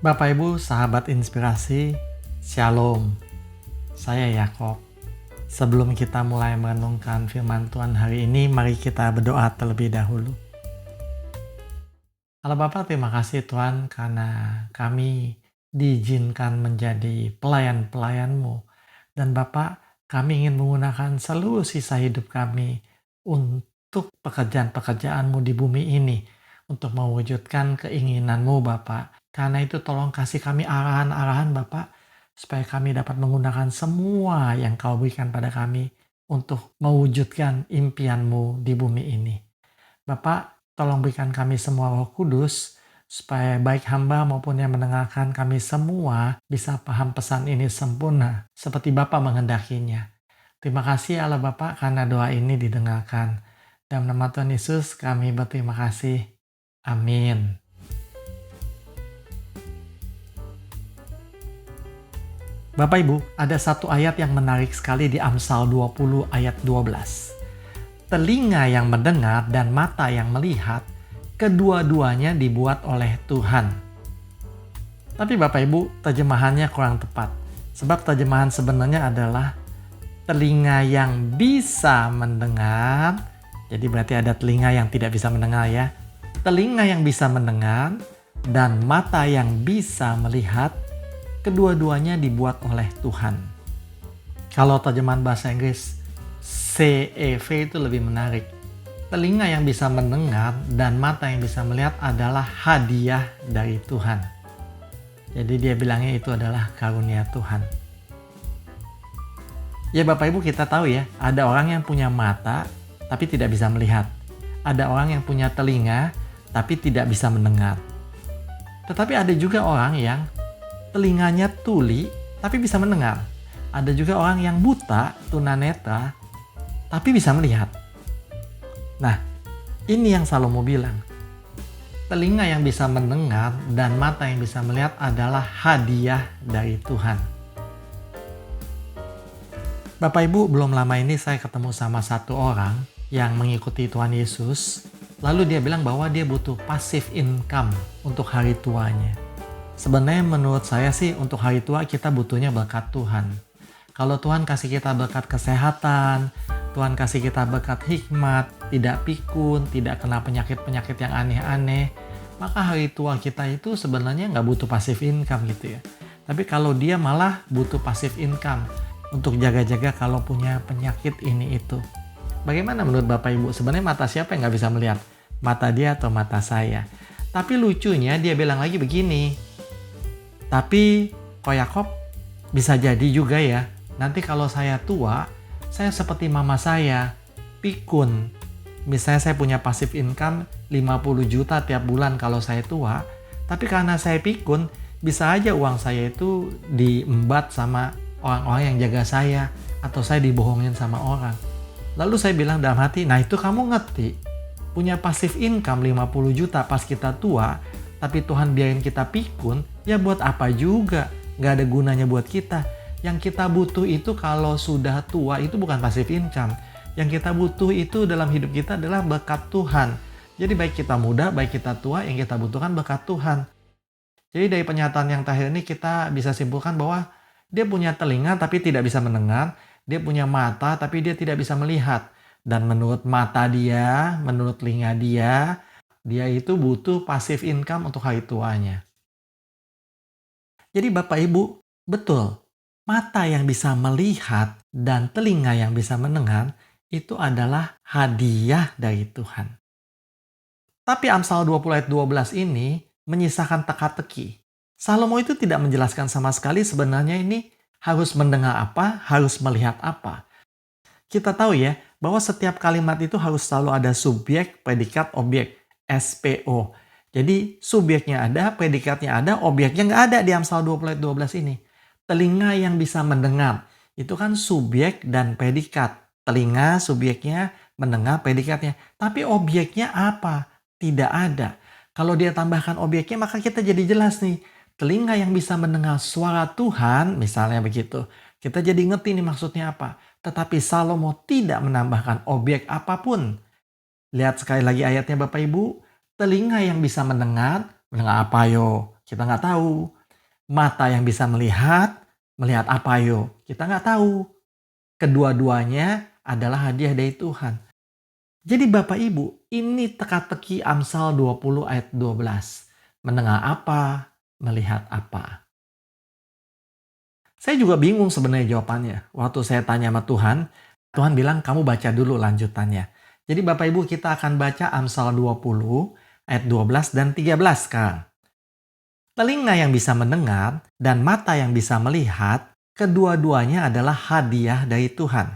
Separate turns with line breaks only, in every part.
Bapak Ibu, sahabat inspirasi, Shalom. Saya Yakob. Sebelum kita mulai merenungkan firman Tuhan hari ini, mari kita berdoa terlebih dahulu. Allah Bapa, terima kasih Tuhan karena kami diizinkan menjadi pelayan-pelayan-Mu. Dan Bapak, kami ingin menggunakan seluruh sisa hidup kami untuk pekerjaan-pekerjaan-Mu di bumi ini, untuk mewujudkan keinginan-Mu Bapak. Karena itu tolong kasih kami arahan-arahan Bapak, supaya kami dapat menggunakan semua yang Kau berikan pada kami untuk mewujudkan impian-Mu di bumi ini. Bapak, tolong berikan kami semua Roh Kudus, supaya baik hamba maupun yang mendengarkan kami semua bisa paham pesan ini sempurna, seperti Bapa menghendakinya. Terima kasih Allah Bapa karena doa ini didengarkan. Dalam nama Tuhan Yesus kami berterima kasih. Amin. Bapak Ibu, ada satu ayat yang menarik sekali di Amsal 20 ayat 12. Telinga yang mendengar dan mata yang melihat, kedua-duanya dibuat oleh Tuhan. Tapi Bapak Ibu, terjemahannya kurang tepat. Sebab terjemahan sebenarnya adalah telinga yang bisa mendengar. Jadi berarti ada telinga yang tidak bisa mendengar ya. Telinga yang bisa mendengar dan mata yang bisa melihat, kedua-duanya dibuat oleh Tuhan. Kalau terjemahan bahasa Inggris CEV itu lebih menarik. Telinga yang bisa mendengar dan mata yang bisa melihat adalah hadiah dari Tuhan. Jadi dia bilangnya itu adalah karunia Tuhan. Ya Bapak Ibu, kita tahu ya, ada orang yang punya mata tapi tidak bisa melihat. Ada orang yang punya telinga tapi tidak bisa mendengar. Tetapi ada juga orang yang telinganya tuli tapi bisa mendengar. Ada juga orang yang buta, tunanetra, tapi bisa melihat. Nah, ini yang Salomo bilang. Telinga yang bisa mendengar dan mata yang bisa melihat adalah hadiah dari Tuhan. Bapak Ibu, belum lama ini saya ketemu sama satu orang yang mengikuti Tuhan Yesus. Lalu dia bilang bahwa dia butuh passive income untuk hari tuanya. Sebenarnya menurut saya sih untuk hari tua kita butuhnya berkat Tuhan. Kalau Tuhan kasih kita berkat kesehatan, Tuhan kasih kita berkat hikmat, tidak pikun, tidak kena penyakit-penyakit yang aneh-aneh, maka hari tua kita itu sebenarnya nggak butuh passive income gitu ya. Tapi kalau dia malah butuh passive income untuk jaga-jaga kalau punya penyakit ini itu. Bagaimana menurut Bapak Ibu? Sebenarnya mata siapa yang nggak bisa melihat? Mata dia atau mata saya? Tapi lucunya dia bilang lagi begini, tapi Ko Yakob bisa jadi juga ya, nanti kalau saya tua, saya seperti mama saya, pikun. Misalnya saya punya passive income 50 juta tiap bulan kalau saya tua, tapi karena saya pikun, bisa aja uang saya itu diembat sama orang-orang yang jaga saya, atau saya dibohongin sama orang. Lalu saya bilang dalam hati, nah itu kamu ngerti, punya passive income 50 juta pas kita tua, tapi Tuhan biarin kita pikun, ya buat apa juga? Gak ada gunanya buat kita. Yang kita butuh itu kalau sudah tua itu bukan passive income. Yang kita butuh itu dalam hidup kita adalah berkat Tuhan. Jadi baik kita muda, baik kita tua, yang kita butuhkan berkat Tuhan. Jadi dari pernyataan yang terakhir ini kita bisa simpulkan bahwa dia punya telinga tapi tidak bisa mendengar. Dia punya mata tapi dia tidak bisa melihat. Dan menurut mata dia, menurut telinga dia itu butuh passive income untuk hari tuanya. Jadi Bapak Ibu, betul, mata yang bisa melihat dan telinga yang bisa mendengar itu adalah hadiah dari Tuhan. Tapi Amsal 20 ayat 12 ini menyisakan teka-teki. Salomo itu tidak menjelaskan sama sekali sebenarnya ini harus mendengar apa, harus melihat apa. Kita tahu ya, bahwa setiap kalimat itu harus selalu ada subjek, predikat, objek. SPO. Jadi subjeknya ada, predikatnya ada, objeknya nggak ada di Amsal 20 ayat 12 ini. Telinga yang bisa mendengar, itu kan subjek dan predikat. Telinga subjeknya, mendengar predikatnya. Tapi objeknya apa? Tidak ada. Kalau dia tambahkan objeknya maka kita jadi jelas nih. Telinga yang bisa mendengar suara Tuhan, misalnya begitu. Kita jadi ngerti nih maksudnya apa. Tetapi Salomo tidak menambahkan objek apapun. Lihat sekali lagi ayatnya Bapak Ibu. Telinga yang bisa mendengar apa yo? Kita nggak tahu. Mata yang bisa melihat, melihat apa yo? Kita nggak tahu. Kedua-duanya adalah hadiah dari Tuhan. Jadi Bapak Ibu, ini teka-teki Amsal 20 ayat 12. Mendengar apa, melihat apa. Saya juga bingung sebenarnya jawabannya. Waktu saya tanya sama Tuhan, Tuhan bilang kamu baca dulu lanjutannya. Jadi Bapak Ibu kita akan baca Amsal 20 ayat 12 dan 13 sekarang. Telinga yang bisa mendengar dan mata yang bisa melihat, kedua-duanya adalah hadiah dari Tuhan.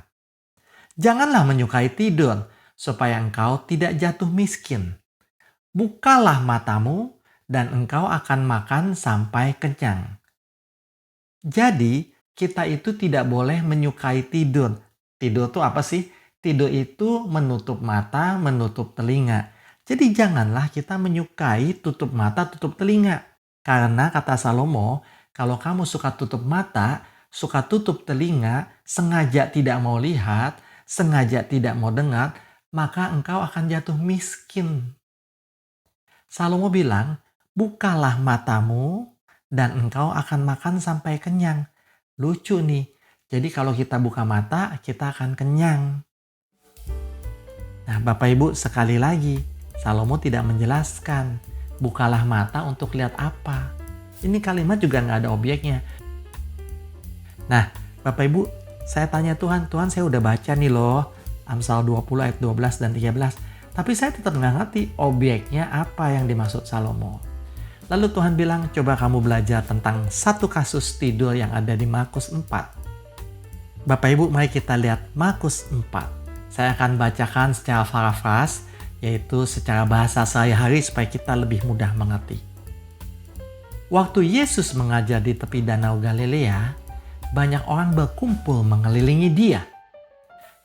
Janganlah menyukai tidur, supaya engkau tidak jatuh miskin. Bukalah matamu, dan engkau akan makan sampai kenyang. Jadi, kita itu tidak boleh menyukai tidur. Tidur itu apa sih? Tidur itu menutup mata, menutup telinga. Jadi janganlah kita menyukai tutup mata, tutup telinga. Karena kata Salomo, kalau kamu suka tutup mata, suka tutup telinga, sengaja tidak mau lihat, sengaja tidak mau dengar, maka engkau akan jatuh miskin. Salomo bilang, bukalah matamu dan engkau akan makan sampai kenyang. Lucu nih, jadi kalau kita buka mata, kita akan kenyang. Nah Bapak Ibu sekali lagi, Salomo tidak menjelaskan. Bukalah mata untuk lihat apa. Ini kalimat juga nggak ada objeknya. Nah, Bapak Ibu, saya tanya Tuhan, saya udah baca nih loh, Amsal 20 ayat 12 dan 13. Tapi saya tetap nggak ngerti objeknya apa yang dimaksud Salomo. Lalu Tuhan bilang, coba kamu belajar tentang satu kasus tidur yang ada di Markus 4. Bapak Ibu, mari kita lihat Markus 4. Saya akan bacakan secara parafras, yaitu secara bahasa sehari-hari supaya kita lebih mudah mengerti. Waktu Yesus mengajar di tepi Danau Galilea, banyak orang berkumpul mengelilingi dia.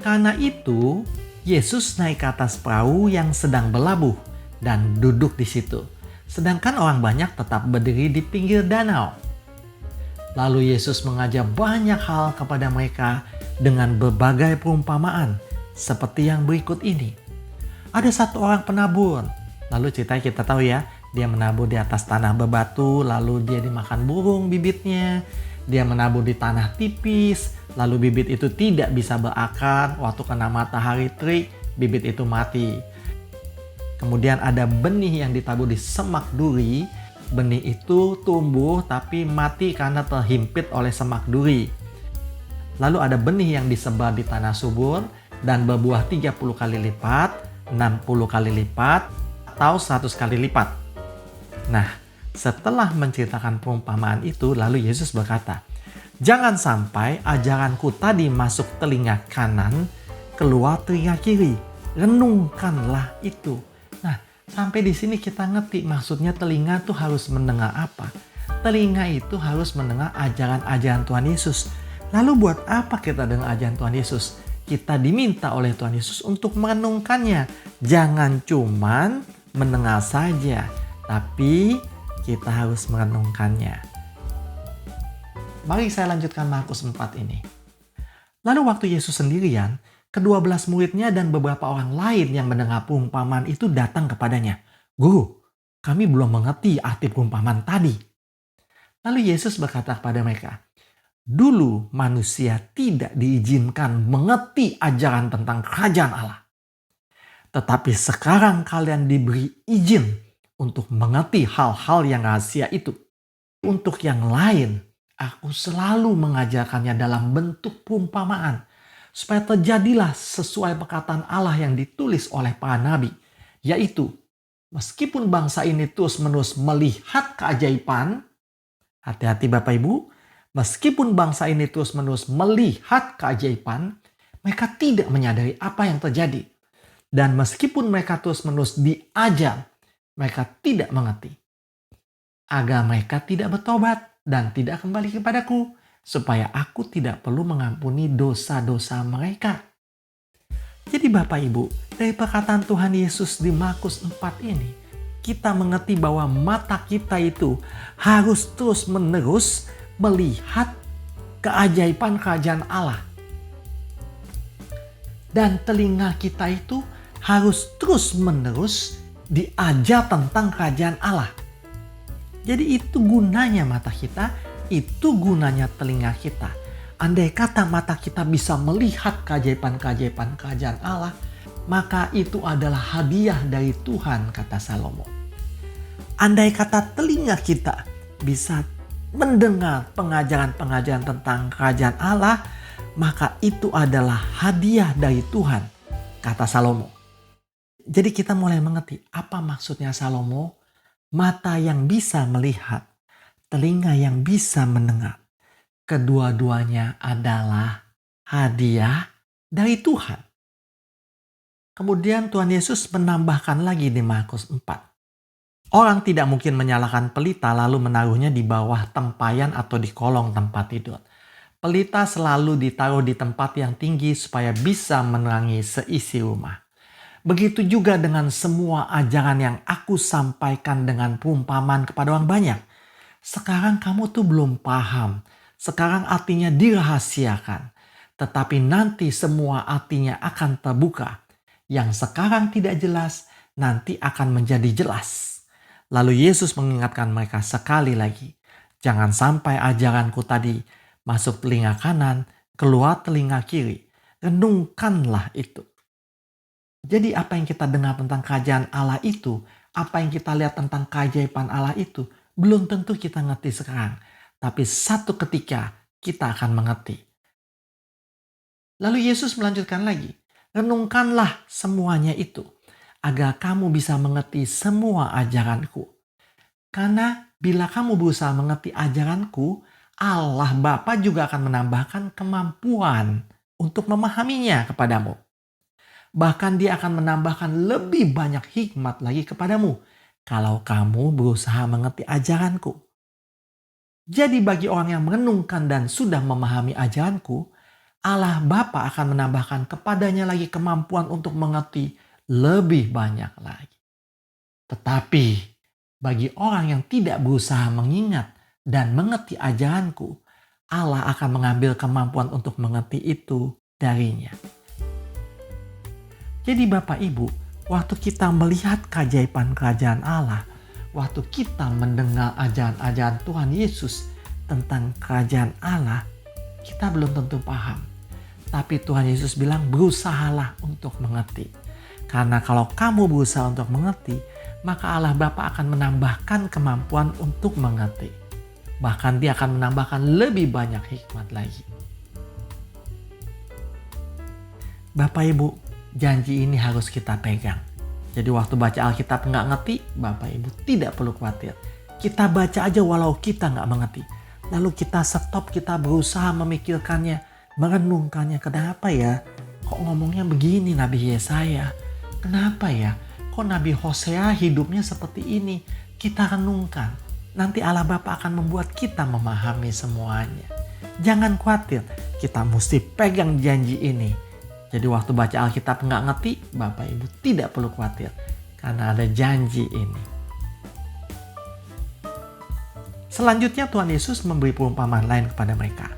Karena itu, Yesus naik ke atas perahu yang sedang berlabuh dan duduk di situ. Sedangkan orang banyak tetap berdiri di pinggir danau. Lalu Yesus mengajar banyak hal kepada mereka dengan berbagai perumpamaan, seperti yang berikut ini. Ada satu orang penabur. Lalu ceritanya kita tahu ya, dia menabur di atas tanah berbatu, lalu dia dimakan burung bibitnya. Dia menabur di tanah tipis, lalu bibit itu tidak bisa berakar. Waktu kena matahari terik, bibit itu mati. Kemudian ada benih yang ditabur di semak duri. Benih itu tumbuh tapi mati karena terhimpit oleh semak duri. Lalu ada benih yang disebar di tanah subur dan berbuah 30 kali lipat, 60 kali lipat, atau 100 kali lipat. Nah, setelah menceritakan perumpamaan itu, lalu Yesus berkata, jangan sampai ajaranku tadi masuk telinga kanan, keluar telinga kiri. Renungkanlah itu. Nah, sampai di sini kita ngerti maksudnya telinga itu harus mendengar apa. Telinga itu harus mendengar ajaran-ajaran Tuhan Yesus. Lalu buat apa kita dengar ajaran Tuhan Yesus? Kita diminta oleh Tuhan Yesus untuk merenungkannya. Jangan cuman mendengar saja, tapi kita harus merenungkannya. Mari saya lanjutkan Markus 4 ini. Lalu waktu Yesus sendirian, ke-12 muridnya dan beberapa orang lain yang mendengar perumpamaan itu datang kepadanya. Guru, kami belum mengerti arti perumpamaan tadi. Lalu Yesus berkata kepada mereka, dulu manusia tidak diizinkan mengerti ajaran tentang kerajaan Allah. Tetapi sekarang kalian diberi izin untuk mengerti hal-hal yang rahasia itu. Untuk yang lain, aku selalu mengajarkannya dalam bentuk perumpamaan, supaya terjadilah sesuai perkataan Allah yang ditulis oleh para nabi, yaitu, meskipun bangsa ini terus-menerus melihat keajaiban, hati-hati Bapak Ibu, meskipun bangsa ini terus-menerus melihat keajaiban, mereka tidak menyadari apa yang terjadi. Dan meskipun mereka terus-menerus diajar, mereka tidak mengerti. Agar mereka tidak bertobat dan tidak kembali kepadaku, supaya aku tidak perlu mengampuni dosa-dosa mereka. Jadi Bapak Ibu, dari perkataan Tuhan Yesus di Markus 4 ini, kita mengerti bahwa mata kita itu harus terus-menerus melihat keajaiban kerajaan Allah. Dan telinga kita itu harus terus-menerus diajar tentang kerajaan Allah. Jadi itu gunanya mata kita, itu gunanya telinga kita. Andai kata mata kita bisa melihat keajaiban-keajaiban kerajaan Allah, maka itu adalah hadiah dari Tuhan, kata Salomo. Andai kata telinga kita bisa mendengar pengajaran-pengajaran tentang kerajaan Allah, maka itu adalah hadiah dari Tuhan, kata Salomo. Jadi kita mulai mengerti apa maksudnya Salomo, mata yang bisa melihat, telinga yang bisa mendengar. Kedua-duanya adalah hadiah dari Tuhan. Kemudian Tuhan Yesus menambahkan lagi di Markus 4. Orang tidak mungkin menyalakan pelita lalu menaruhnya di bawah tempayan atau di kolong tempat tidur. Pelita selalu ditaruh di tempat yang tinggi supaya bisa menerangi seisi rumah. Begitu juga dengan semua ajaran yang aku sampaikan dengan perumpamaan kepada orang banyak. Sekarang kamu tuh belum paham. Sekarang artinya dirahasiakan. Tetapi nanti semua artinya akan terbuka. Yang sekarang tidak jelas, nanti akan menjadi jelas. Lalu Yesus mengingatkan mereka sekali lagi. Jangan sampai ajaranku tadi masuk telinga kanan, keluar telinga kiri. Renungkanlah itu. Jadi apa yang kita dengar tentang kerajaan Allah itu, apa yang kita lihat tentang keajaiban Allah itu, belum tentu kita ngerti sekarang. Tapi satu ketika kita akan mengerti. Lalu Yesus melanjutkan lagi. Renungkanlah semuanya itu, agar kamu bisa mengerti semua ajaranku. Karena bila kamu berusaha mengerti ajaranku, Allah Bapa juga akan menambahkan kemampuan untuk memahaminya kepadamu. Bahkan dia akan menambahkan lebih banyak hikmat lagi kepadamu kalau kamu berusaha mengerti ajaranku. Jadi bagi orang yang merenungkan dan sudah memahami ajaranku, Allah Bapa akan menambahkan kepadanya lagi kemampuan untuk mengerti lebih banyak lagi. Tetapi bagi orang yang tidak berusaha mengingat dan mengerti ajaranku, Allah akan mengambil kemampuan untuk mengerti itu darinya. Jadi Bapak Ibu, waktu kita melihat keajaiban kerajaan Allah, waktu kita mendengar ajaran-ajaran Tuhan Yesus tentang kerajaan Allah, kita belum tentu paham. Tapi Tuhan Yesus bilang berusahalah untuk mengerti. Karena kalau kamu berusaha untuk mengerti, maka Allah Bapa akan menambahkan kemampuan untuk mengerti. Bahkan dia akan menambahkan lebih banyak hikmat lagi. Bapak Ibu, janji ini harus kita pegang. Jadi waktu baca Alkitab nggak ngerti, Bapak Ibu tidak perlu khawatir. Kita baca aja walau kita nggak mengerti. Lalu kita stop, kita berusaha memikirkannya, merenungkannya. Kenapa ya? Kok ngomongnya begini Nabi Yesaya? Kenapa ya? Kok Nabi Hosea hidupnya seperti ini? Kita renungkan. Nanti Allah Bapa akan membuat kita memahami semuanya. Jangan khawatir, kita mesti pegang janji ini. Jadi waktu baca Alkitab nggak ngerti, Bapak Ibu tidak perlu khawatir. Karena ada janji ini. Selanjutnya Tuhan Yesus memberi perumpamaan lain kepada mereka.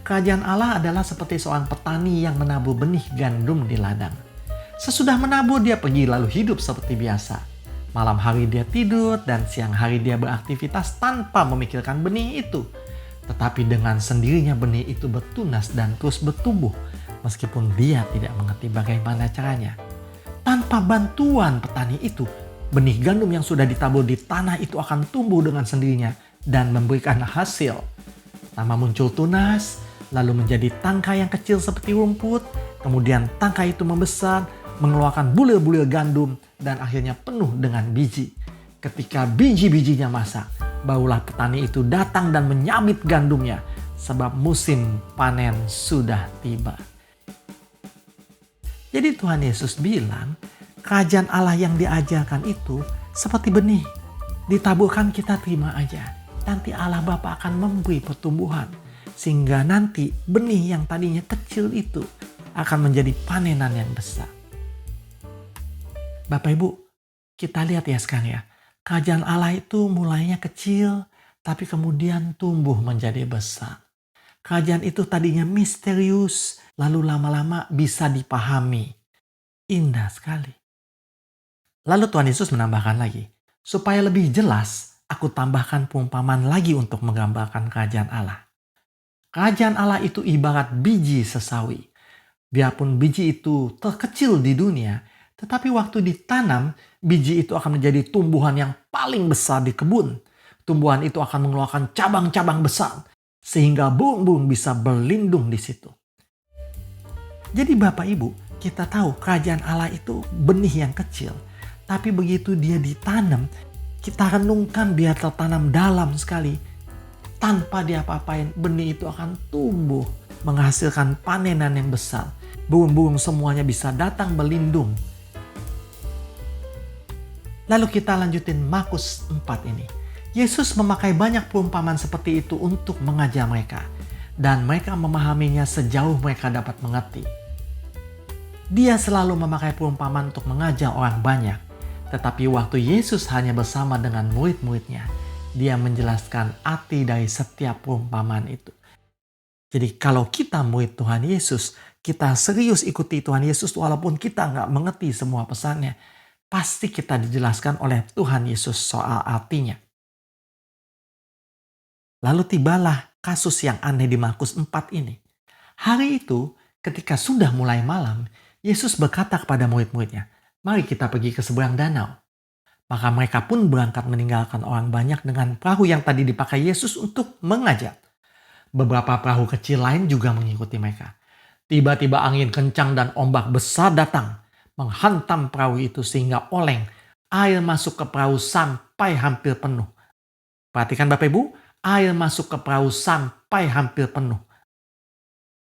Kerajaan Allah adalah seperti seorang petani yang menabur benih gandum di ladang. Sesudah menabur dia pergi lalu hidup seperti biasa. Malam hari dia tidur dan siang hari dia beraktivitas tanpa memikirkan benih itu. Tetapi dengan sendirinya benih itu bertunas dan terus bertumbuh meskipun dia tidak mengerti bagaimana caranya. Tanpa bantuan petani itu, benih gandum yang sudah ditabur di tanah itu akan tumbuh dengan sendirinya dan memberikan hasil. Pertama muncul tunas, lalu menjadi tangkai yang kecil seperti rumput, kemudian tangkai itu membesar, mengeluarkan bulir-bulir gandum, dan akhirnya penuh dengan biji. Ketika biji-bijinya masak, barulah petani itu datang dan menyabit gandumnya, sebab musim panen sudah tiba. Jadi Tuhan Yesus bilang, kerajaan Allah yang diajarkan itu seperti benih. Ditaburkan kita terima aja. Nanti Allah Bapa akan memberi pertumbuhan. Sehingga nanti benih yang tadinya kecil itu akan menjadi panenan yang besar. Bapak Ibu, kita lihat ya sekarang ya. Kerajaan Allah itu mulainya kecil, tapi kemudian tumbuh menjadi besar. Kerajaan itu tadinya misterius, lalu lama-lama bisa dipahami. Indah sekali. Lalu Tuhan Yesus menambahkan lagi, supaya lebih jelas aku tambahkan perumpamaan lagi untuk menggambarkan kerajaan Allah. Kerajaan Allah itu ibarat biji sesawi. Biarpun biji itu terkecil di dunia, tetapi waktu ditanam, biji itu akan menjadi tumbuhan yang paling besar di kebun. Tumbuhan itu akan mengeluarkan cabang-cabang besar, sehingga burung-burung bisa berlindung di situ. Jadi Bapak Ibu, kita tahu kerajaan Allah itu benih yang kecil. Tapi begitu dia ditanam, kita renungkan biar tertanam dalam sekali. Tanpa diapa-apain, benih itu akan tumbuh, menghasilkan panenan yang besar. Burung-burung semuanya bisa datang berlindung. Lalu kita lanjutin Markus 4 ini. Yesus memakai banyak perumpamaan seperti itu untuk mengajar mereka. Dan mereka memahaminya sejauh mereka dapat mengerti. Dia selalu memakai perumpamaan untuk mengajar orang banyak. Tetapi waktu Yesus hanya bersama dengan murid-muridnya, dia menjelaskan arti dari setiap perumpamaan itu. Jadi kalau kita murid Tuhan Yesus, kita serius ikuti Tuhan Yesus walaupun kita nggak mengerti semua pesannya, pasti kita dijelaskan oleh Tuhan Yesus soal artinya. Lalu tibalah kasus yang aneh di Markus 4 ini. Hari itu ketika sudah mulai malam, Yesus berkata kepada murid-muridnya, "Mari kita pergi ke seberang danau." Maka mereka pun berangkat meninggalkan orang banyak dengan perahu yang tadi dipakai Yesus untuk mengajar. Beberapa perahu kecil lain juga mengikuti mereka. Tiba-tiba angin kencang dan ombak besar datang, menghantam perahu itu sehingga oleng. Air masuk ke perahu sampai hampir penuh. Perhatikan Bapak Ibu, air masuk ke perahu sampai hampir penuh.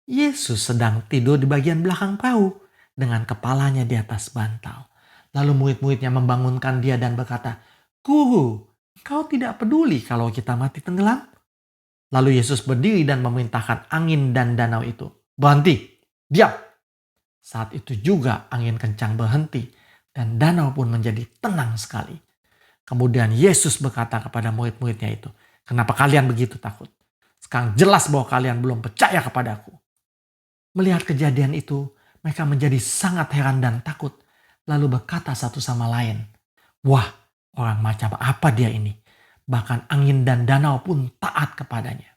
Yesus sedang tidur di bagian belakang perahu dengan kepalanya di atas bantal. Lalu murid-muridnya membangunkan dia dan berkata, "Guru, kau tidak peduli kalau kita mati tenggelam?" Lalu Yesus berdiri dan memerintahkan angin dan danau itu, "Berhenti, diam." Saat itu juga angin kencang berhenti dan danau pun menjadi tenang sekali. Kemudian Yesus berkata kepada murid-muridnya itu, "Kenapa kalian begitu takut? Sekarang jelas bahwa kalian belum percaya kepadaku." Melihat kejadian itu, mereka menjadi sangat heran dan takut. Lalu berkata satu sama lain, "Wah, orang macam apa dia ini? Bahkan angin dan danau pun taat kepadanya."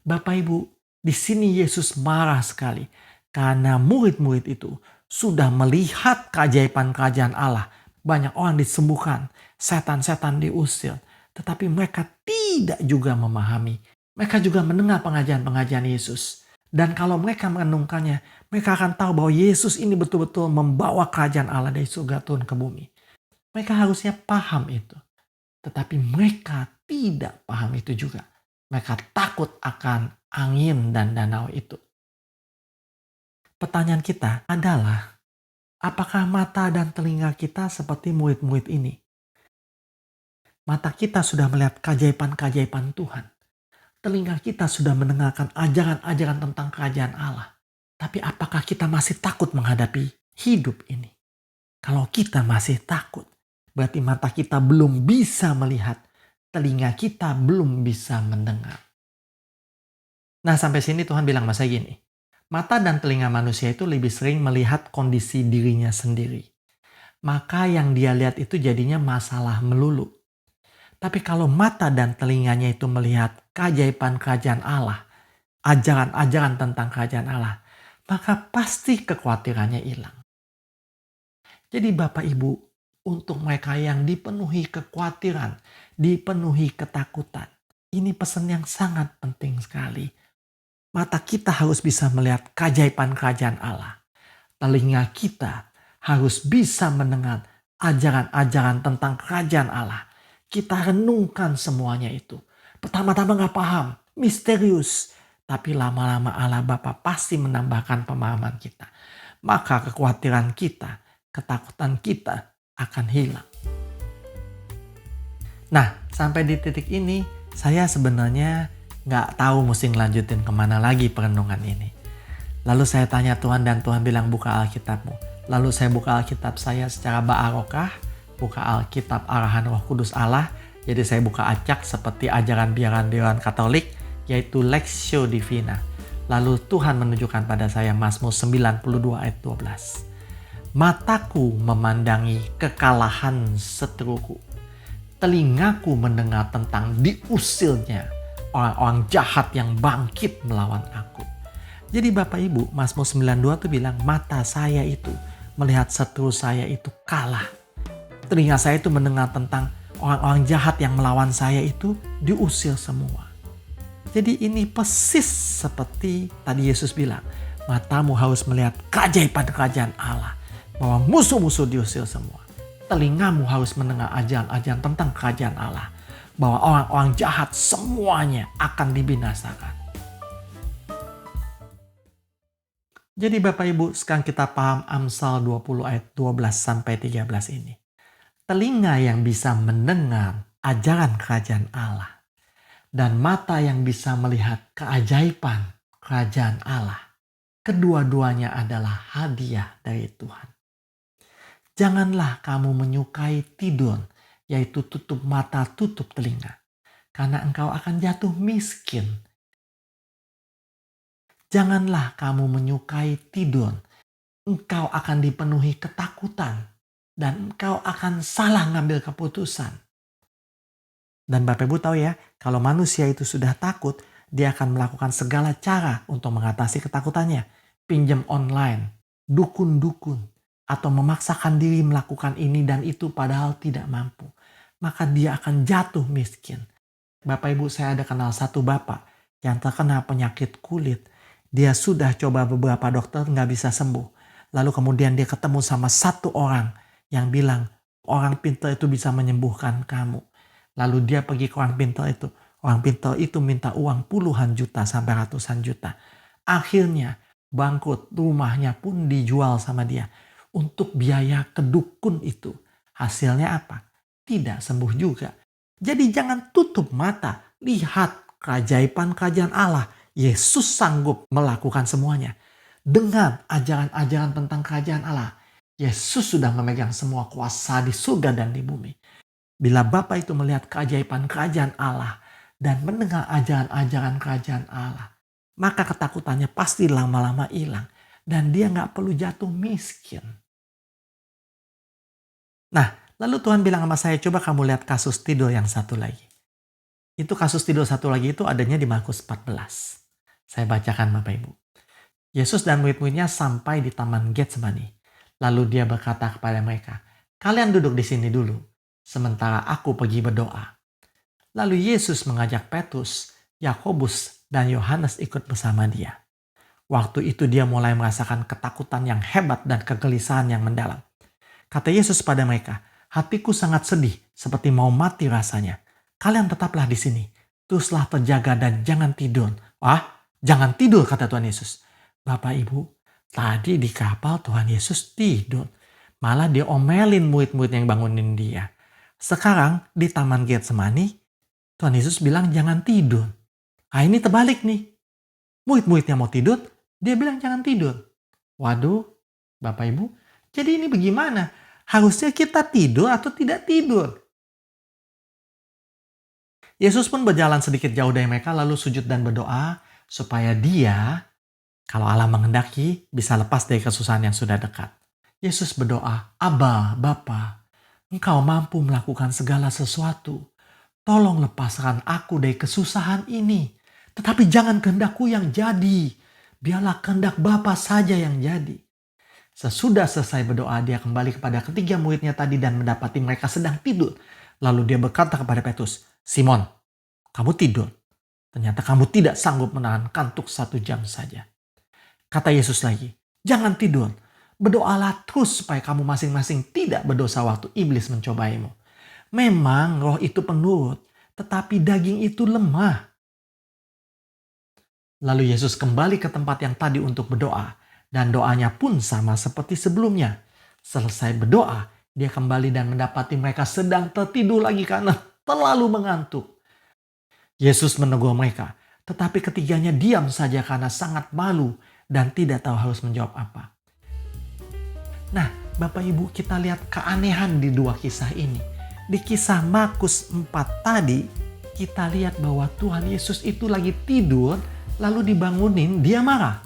Bapak Ibu, di sini Yesus marah sekali karena murid-murid itu sudah melihat keajaiban kerajaan Allah. Banyak orang disembuhkan, setan-setan diusir. Tetapi mereka tidak juga memahami. Mereka juga mendengar pengajaran-pengajaran Yesus. Dan kalau mereka merenungkannya, mereka akan tahu bahwa Yesus ini betul-betul membawa kerajaan Allah dari surga turun ke bumi. Mereka harusnya paham itu. Tetapi mereka tidak paham itu juga. Mereka takut akan angin dan danau itu. Pertanyaan kita adalah, apakah mata dan telinga kita seperti murid-murid ini? Mata kita sudah melihat keajaiban-keajaiban Tuhan. Telinga kita sudah mendengarkan ajaran-ajaran tentang kerajaan Allah. Tapi apakah kita masih takut menghadapi hidup ini? Kalau kita masih takut, berarti mata kita belum bisa melihat, telinga kita belum bisa mendengar. Nah, sampai sini Tuhan bilang masa gini, mata dan telinga manusia itu lebih sering melihat kondisi dirinya sendiri. Maka yang dia lihat itu jadinya masalah melulu. Tapi kalau mata dan telinganya itu melihat keajaiban kerajaan Allah, ajaran-ajaran tentang kerajaan Allah, maka pasti kekhawatirannya hilang. Jadi Bapak Ibu, untuk mereka yang dipenuhi kekhawatiran, dipenuhi ketakutan, ini pesan yang sangat penting sekali. Mata kita harus bisa melihat keajaiban kerajaan Allah. Telinga kita harus bisa mendengar ajaran-ajaran tentang kerajaan Allah. Kita renungkan semuanya itu. Pertama-tama gak paham, misterius. Tapi lama-lama Allah Bapa pasti menambahkan pemahaman kita. Maka kekhawatiran kita, ketakutan kita akan hilang. Nah, sampai di titik ini saya sebenarnya gak tahu mesti ngelanjutin kemana lagi perenungan ini. Lalu saya tanya Tuhan dan Tuhan bilang buka Alkitabmu. Lalu saya buka Alkitab saya secara barokah, buka Alkitab arahan Roh Kudus Allah. Jadi saya buka acak seperti ajaran biaran Katolik, yaitu Lectio Divina. Lalu Tuhan menunjukkan pada saya Mazmur 92 ayat 12. Mataku memandangi kekalahan seteruku. telingaku mendengar tentang diusirnya orang-orang jahat yang bangkit melawan aku. Jadi Bapak Ibu, Mazmur 92 tuh bilang, mata saya itu melihatศัตรูsaya itu kalah. Telinga saya itu mendengar tentang orang-orang jahat yang melawan saya itu diusir semua. Jadi ini persis seperti tadi Yesus bilang, matamu harus melihat keajaiban kerajaan Allah, bahwa musuh-musuh diusir semua. Telingamu harus mendengar ajaran-ajaran tentang kerajaan Allah, bahwa orang-orang jahat semuanya akan dibinasakan. Jadi Bapak Ibu, sekarang kita paham Amsal 20 ayat 12-13 ini. Telinga yang bisa mendengar ajaran kerajaan Allah dan mata yang bisa melihat keajaiban kerajaan Allah, kedua-duanya adalah hadiah dari Tuhan. Janganlah kamu menyukai tidur, yaitu tutup mata, tutup telinga, karena engkau akan jatuh miskin. Janganlah kamu menyukai tidur, engkau akan dipenuhi ketakutan, dan engkau akan salah ngambil keputusan. Dan Bapak Ibu tahu ya, kalau manusia itu sudah takut, dia akan melakukan segala cara untuk mengatasi ketakutannya. Pinjam online, dukun-dukun, atau memaksakan diri melakukan ini dan itu padahal tidak mampu. Maka dia akan jatuh miskin. Bapak Ibu, saya ada kenal satu bapak yang terkena penyakit kulit. Dia sudah coba beberapa dokter, nggak bisa sembuh. Lalu kemudian dia ketemu sama satu orang yang bilang, orang pintar itu bisa menyembuhkan kamu. Lalu dia pergi ke orang pintar itu. Orang pintar itu minta uang puluhan juta sampai ratusan juta. Akhirnya bangkrut, rumahnya pun dijual sama dia untuk biaya ke dukun itu. Hasilnya apa? Tidak sembuh juga. Jadi jangan tutup mata. Lihat keajaiban kerajaan Allah. Yesus sanggup melakukan semuanya. Dengar ajaran-ajaran tentang kerajaan Allah. Yesus sudah memegang semua kuasa di surga dan di bumi. Bila Bapa itu melihat keajaiban kerajaan Allah dan mendengar ajaran-ajaran kerajaan Allah, maka ketakutannya pasti lama-lama hilang dan dia nggak perlu jatuh miskin. Nah, lalu Tuhan bilang sama saya, coba kamu lihat kasus tidur yang satu lagi. Itu kasus tidur satu lagi itu adanya di Markus 14. Saya bacakan Bapak Ibu. Yesus dan murid-muridnya sampai di taman Getsemani. Lalu dia berkata kepada mereka, kalian duduk di sini dulu, sementara aku pergi berdoa. Lalu Yesus mengajak Petrus, Yakobus, dan Yohanes ikut bersama dia. Waktu itu dia mulai merasakan ketakutan yang hebat dan kegelisahan yang mendalam. Kata Yesus pada mereka, hatiku sangat sedih seperti mau mati rasanya. Kalian tetaplah di sini, teruslah terjaga dan jangan tidur. Jangan tidur, kata Tuhan Yesus. Bapak Ibu, tadi di kapal Tuhan Yesus tidur. Malah dia omelin murid-murid yang bangunin dia. Sekarang di taman Getsemani, Tuhan Yesus bilang jangan tidur. Ini terbalik nih. Murid-muridnya mau tidur, dia bilang jangan tidur. Waduh, Bapak Ibu, jadi ini bagaimana? Harusnya kita tidur atau tidak tidur? Yesus pun berjalan sedikit jauh dari mereka lalu sujud dan berdoa supaya dia, kalau Allah menghendaki, bisa lepas dari kesusahan yang sudah dekat. Yesus berdoa, Aba, Bapa, Engkau mampu melakukan segala sesuatu. Tolong lepaskan aku dari kesusahan ini. Tetapi jangan kehendakku yang jadi. Biarlah kehendak Bapa saja yang jadi. Sesudah selesai berdoa, dia kembali kepada ketiga muridnya tadi dan mendapati mereka sedang tidur. Lalu dia berkata kepada Petrus, Simon, kamu tidur. Ternyata kamu tidak sanggup menahan kantuk 1 jam saja. Kata Yesus lagi, jangan tidur. Berdoalah terus supaya kamu masing-masing tidak berdosa waktu iblis mencobaimu. Memang roh itu penurut, tetapi daging itu lemah. Lalu Yesus kembali ke tempat yang tadi untuk berdoa. Dan doanya pun sama seperti sebelumnya. Selesai berdoa, dia kembali dan mendapati mereka sedang tertidur lagi karena terlalu mengantuk. Yesus menegur mereka, tetapi ketiganya diam saja karena sangat malu dan tidak tahu harus menjawab apa. Nah, Bapak Ibu, kita lihat keanehan di dua kisah ini. Di kisah Markus 4 tadi, kita lihat bahwa Tuhan Yesus itu lagi tidur, lalu dibangunin, dia marah.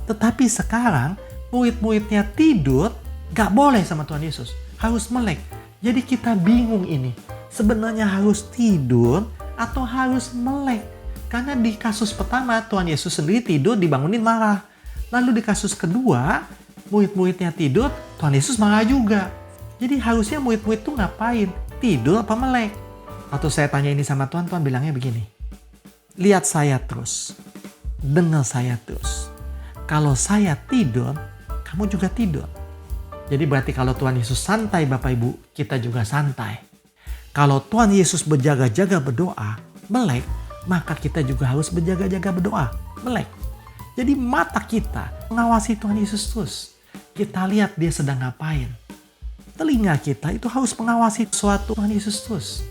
Tetapi sekarang murid-muridnya tidur, gak boleh sama Tuhan Yesus. Harus melek. Jadi kita bingung ini. sebenarnya harus tidur atau harus melek. Karena di kasus pertama Tuhan Yesus sendiri tidur, dibangunin marah. Lalu di kasus kedua, murid-muridnya tidur, Tuhan Yesus marah juga. Jadi harusnya murid-murid itu ngapain? Tidur apa melek? Waktu saya tanya ini sama Tuhan, Tuhan bilangnya begini. Lihat saya terus, dengar saya terus. Kalau saya tidur, kamu juga tidur. Jadi berarti kalau Tuhan Yesus santai Bapak Ibu, kita juga santai. Kalau Tuhan Yesus berjaga-jaga berdoa, melek, maka kita juga harus berjaga-jaga berdoa, melek. Jadi mata kita mengawasi Tuhan Yesus terus. Kita lihat dia sedang ngapain. Telinga kita itu harus mengawasi sesuatu Tuhan Yesus terus.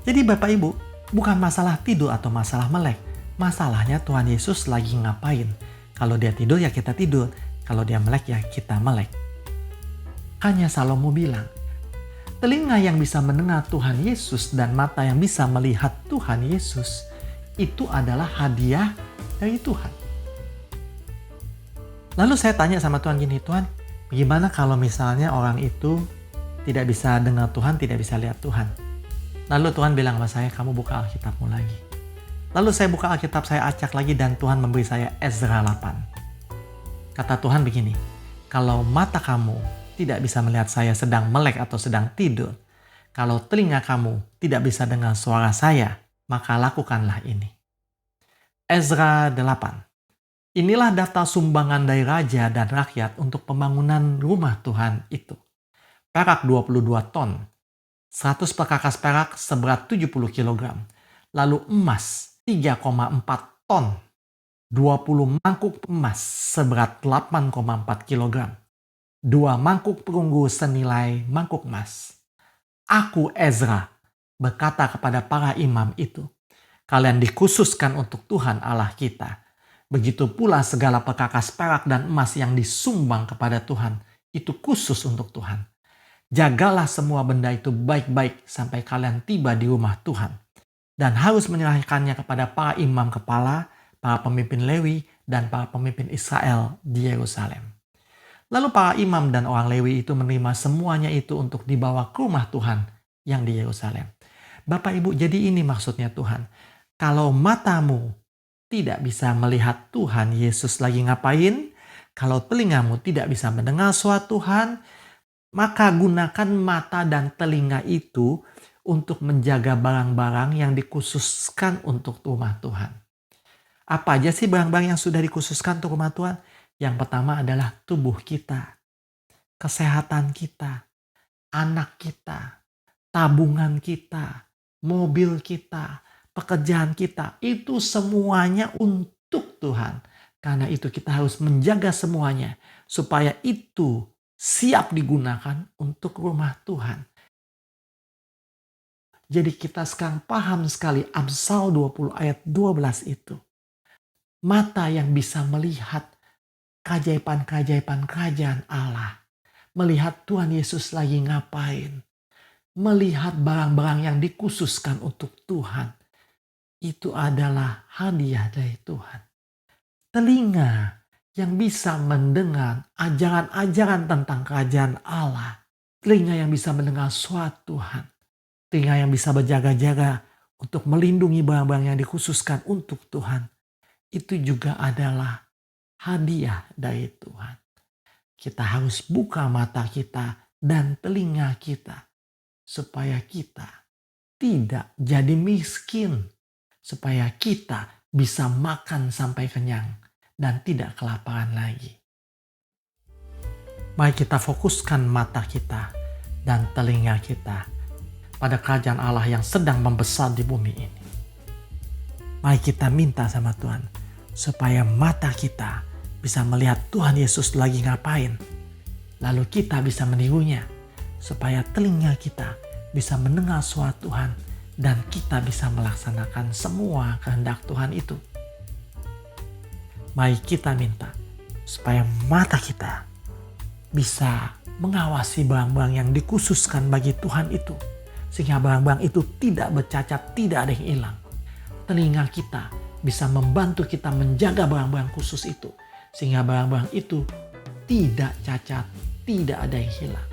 Jadi Bapak Ibu, bukan masalah tidur atau masalah melek. Masalahnya Tuhan Yesus lagi ngapain. Kalau dia tidur ya kita tidur. Kalau dia melek ya kita melek. Hanya Salomo bilang, telinga yang bisa mendengar Tuhan Yesus dan mata yang bisa melihat Tuhan Yesus itu adalah hadiah dari Tuhan. Lalu saya tanya sama Tuhan gini, Tuhan, gimana kalau misalnya orang itu tidak bisa dengar Tuhan, tidak bisa lihat Tuhan? Lalu Tuhan bilang sama saya, kamu buka Alkitabmu lagi. Lalu saya buka Alkitab, saya acak lagi dan Tuhan memberi saya Ezra 8. Kata Tuhan begini, kalau mata kamu tidak bisa melihat saya sedang melek atau sedang tidur, kalau telinga kamu tidak bisa dengar suara saya, maka lakukanlah ini. Ezra 8. Inilah daftar sumbangan dari raja dan rakyat untuk pembangunan rumah Tuhan itu. Perak 22 ton, 100 perkakas perak seberat 70 kg, lalu emas 3,4 ton, 20 mangkuk emas seberat 8,4 kg, 2 mangkuk perunggu senilai mangkuk emas. Aku Ezra berkata kepada para imam itu, kalian dikhususkan untuk Tuhan Allah kita. Begitu pula segala perkakas perak dan emas yang disumbang kepada Tuhan, itu khusus untuk Tuhan. Jagalah semua benda itu baik-baik sampai kalian tiba di rumah Tuhan. Dan harus menyerahkannya kepada para imam kepala, para pemimpin Lewi, dan para pemimpin Israel di Yerusalem. Lalu para imam dan orang Lewi itu menerima semuanya itu untuk dibawa ke rumah Tuhan yang di Yerusalem. Bapak Ibu, jadi ini maksudnya Tuhan. Kalau matamu tidak bisa melihat Tuhan Yesus lagi ngapain, kalau telingamu tidak bisa mendengar suara Tuhan, maka gunakan mata dan telinga itu untuk menjaga barang-barang yang dikhususkan untuk rumah Tuhan. Apa aja sih barang-barang yang sudah dikhususkan untuk rumah Tuhan? Yang pertama adalah tubuh kita, kesehatan kita, anak kita, tabungan kita, mobil kita, pekerjaan kita. Itu semuanya untuk Tuhan. Karena itu kita harus menjaga semuanya supaya itu siap digunakan untuk rumah Tuhan. Jadi kita sekarang paham sekali Amsal 20 ayat 12 itu. Mata yang bisa melihat keajaiban-keajaiban kerajaan Allah. Melihat Tuhan Yesus lagi ngapain. Melihat barang-barang yang dikhususkan untuk Tuhan. Itu adalah hadiah dari Tuhan. Telinga yang bisa mendengar ajaran-ajaran tentang kerajaan Allah. Telinga yang bisa mendengar suara Tuhan. Telinga yang bisa berjaga-jaga untuk melindungi barang-barang yang dikhususkan untuk Tuhan. Itu juga adalah hadiah dari Tuhan. Kita harus buka mata kita dan telinga kita supaya kita tidak jadi miskin, supaya kita bisa makan sampai kenyang dan tidak kelaparan lagi. Mari kita fokuskan mata kita dan telinga kita pada kerajaan Allah yang sedang membesar di bumi ini. Mari kita minta sama Tuhan supaya mata kita bisa melihat Tuhan Yesus lagi ngapain. Lalu kita bisa menirunya supaya telinga kita bisa mendengar suara Tuhan dan kita bisa melaksanakan semua kehendak Tuhan itu. Mari kita minta supaya mata kita bisa mengawasi barang-barang yang dikhususkan bagi Tuhan itu. Sehingga barang-barang itu tidak bercacat, tidak ada yang hilang. Telinga kita bisa membantu kita menjaga barang-barang khusus itu. Sehingga barang-barang itu tidak cacat, tidak ada yang hilang.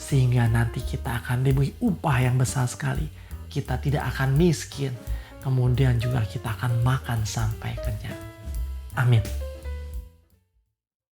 sehingga nanti kita akan diberi upah yang besar sekali. Kita tidak akan miskin, kemudian juga kita akan makan sampai kenyang. Amin.